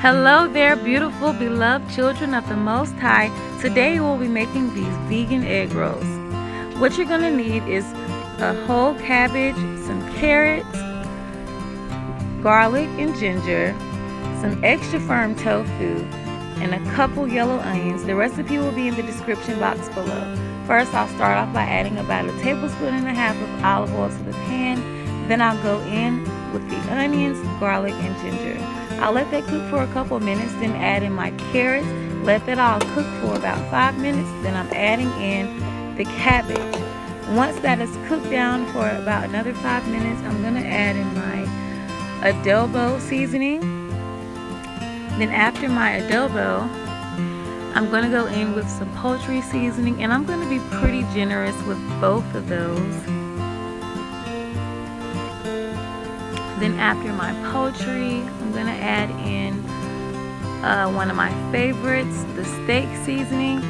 Hello there, beautiful, beloved children of the Most High. Today we'll be making these vegan egg rolls. What you're going to need is a whole cabbage, some carrots, garlic and ginger, some extra firm tofu, and a couple yellow onions. The recipe will be in the description box below. First, I'll start off by adding about a tablespoon and a half of olive oil to the pan. Then I'll go in with the onions, garlic, and ginger. I'll let that cook for a couple minutes, then add in my carrots. Let that all cook for about 5 minutes. Then I'm adding in the cabbage. Once that is cooked down for about another 5 minutes, I'm going to add in my adobo seasoning. Then after my adobo, I'm going to go in with some poultry seasoning, and I'm going to be pretty generous with both of those. Then after my poultry, I'm going to add in one of my favorites, the steak seasoning.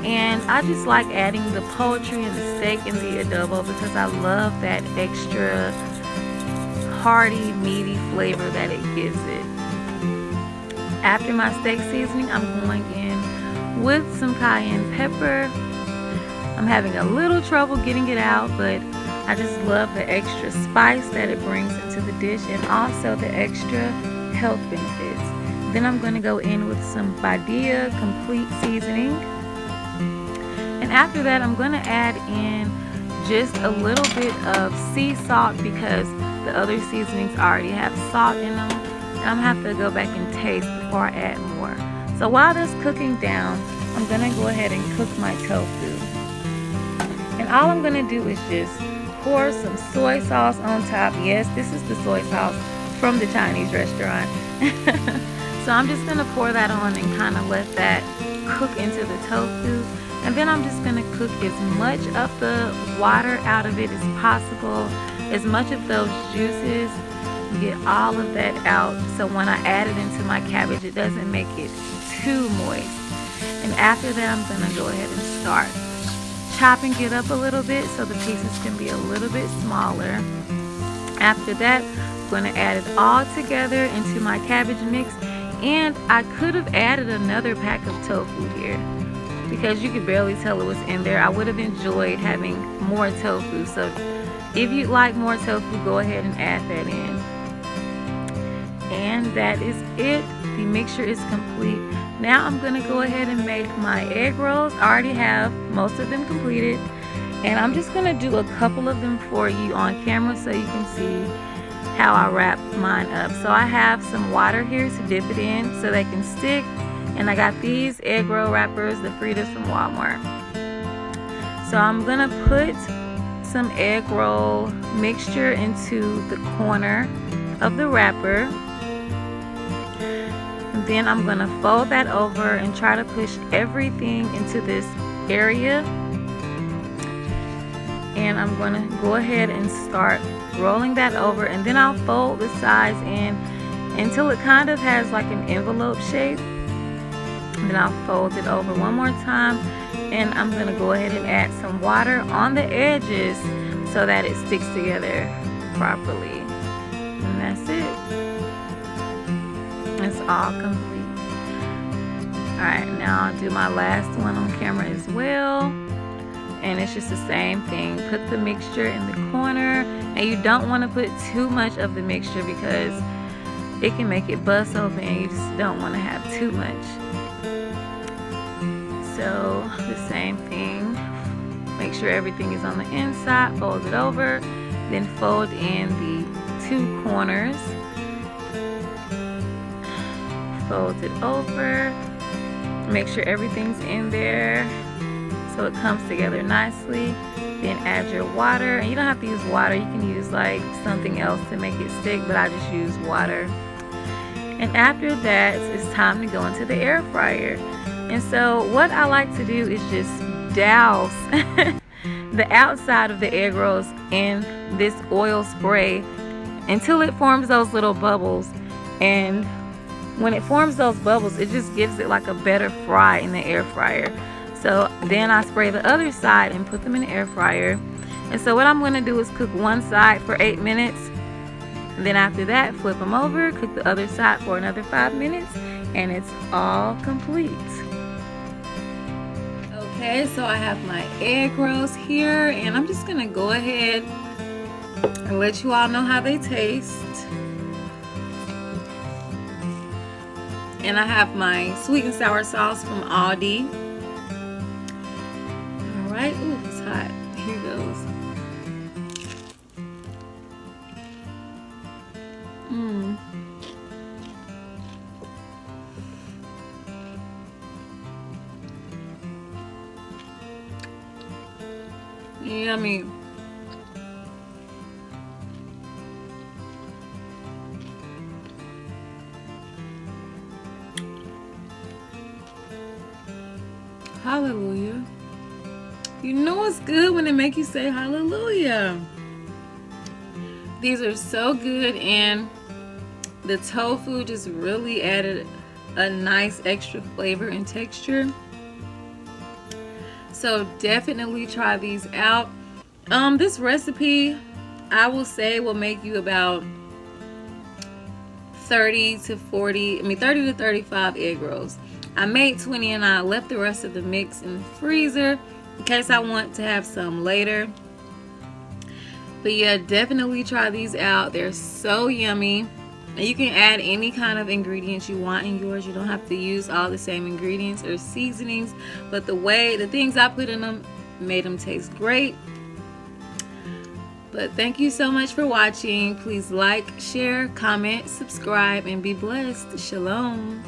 And I just like adding the poultry and the steak and the adobo because I love that extra hearty, meaty flavor that it gives it. After my steak seasoning, I'm going in with some cayenne pepper. I'm having a little trouble getting it out, but I just love the extra spice that it brings into the dish and also the extra health benefits. Then I'm going to go in with some Badia complete seasoning. And after that, I'm going to add in just a little bit of sea salt because the other seasonings already have salt in them. And I'm going to have to go back and taste before I add more. So while that's cooking down, I'm going to go ahead and cook my tofu. And all I'm going to do is just pour some soy sauce on top. Yes, this is the soy sauce from the Chinese restaurant. So I'm just going to pour that on and kind of let that cook into the tofu. And then I'm just going to cook as much of the water out of it as possible, as much of those juices, get all of that out. So when I add it into my cabbage, it doesn't make it too moist. And after that, I'm going to go ahead and start chopping it up a little bit so the pieces can be a little bit smaller. After that, I'm going to add it all together into my cabbage mix. And I could have added another pack of tofu here because you could barely tell it was in there. I would have enjoyed having more tofu. So if you'd like more tofu, go ahead and add that in. And that is it. The mixture is complete. Now I'm going to go ahead and make my egg rolls. I already have most of them completed. And I'm just going to do a couple of them for you on camera so you can see how I wrap mine up. So I have some water here to dip it in so they can stick. And I got these egg roll wrappers, the Fritas from Walmart. So I'm going to put some egg roll mixture into the corner of the wrapper. Then I'm going to fold that over and try to push everything into this area. And I'm going to go ahead and start rolling that over. And then I'll fold the sides in until it kind of has like an envelope shape. And then I'll fold it over one more time. And I'm going to go ahead and add some water on the edges so that it sticks together properly. And that's it. It's all complete. Alright, now I'll do my last one on camera as well. And it's just the same thing. Put the mixture in the corner. And you don't want to put too much of the mixture because it can make it bust open and you just don't want to have too much. So the same thing. Make sure everything is on the inside. Fold it over. Then fold in the two corners. Fold it over, make sure everything's in there so it comes together nicely. Then add your water, and you don't have to use water, you can use like something else to make it stick, but I just use water. And after that, it's time to go into the air fryer. And so what I like to do is just douse the outside of the egg rolls in this oil spray until it forms those little bubbles. And when it forms those bubbles, it just gives it like a better fry in the air fryer. So then I spray the other side and put them in the air fryer. And so what I'm going to do is cook one side for 8 minutes. And then after that, flip them over, cook the other side for another 5 minutes. and it's all complete. Okay, so I have my egg rolls here, and I'm just gonna go ahead and let you all know how they taste. And I have my sweet and sour sauce from Aldi. All right, ooh, it's hot. Here goes. Yummy. Hallelujah. You know it's good when they make you say hallelujah. These are so good, and the tofu just really added a nice extra flavor and texture. So definitely try these out. This recipe, I will say, will make you about 30 to 35 egg rolls. I made 20 and I left the rest of the mix in the freezer in case I want to have some later. But yeah, definitely try these out. They're so yummy. And you can add any kind of ingredients you want in yours. You don't have to use all the same ingredients or seasonings. But the things I put in them made them taste great. But thank you so much for watching. Please like, share, comment, subscribe, and be blessed. Shalom.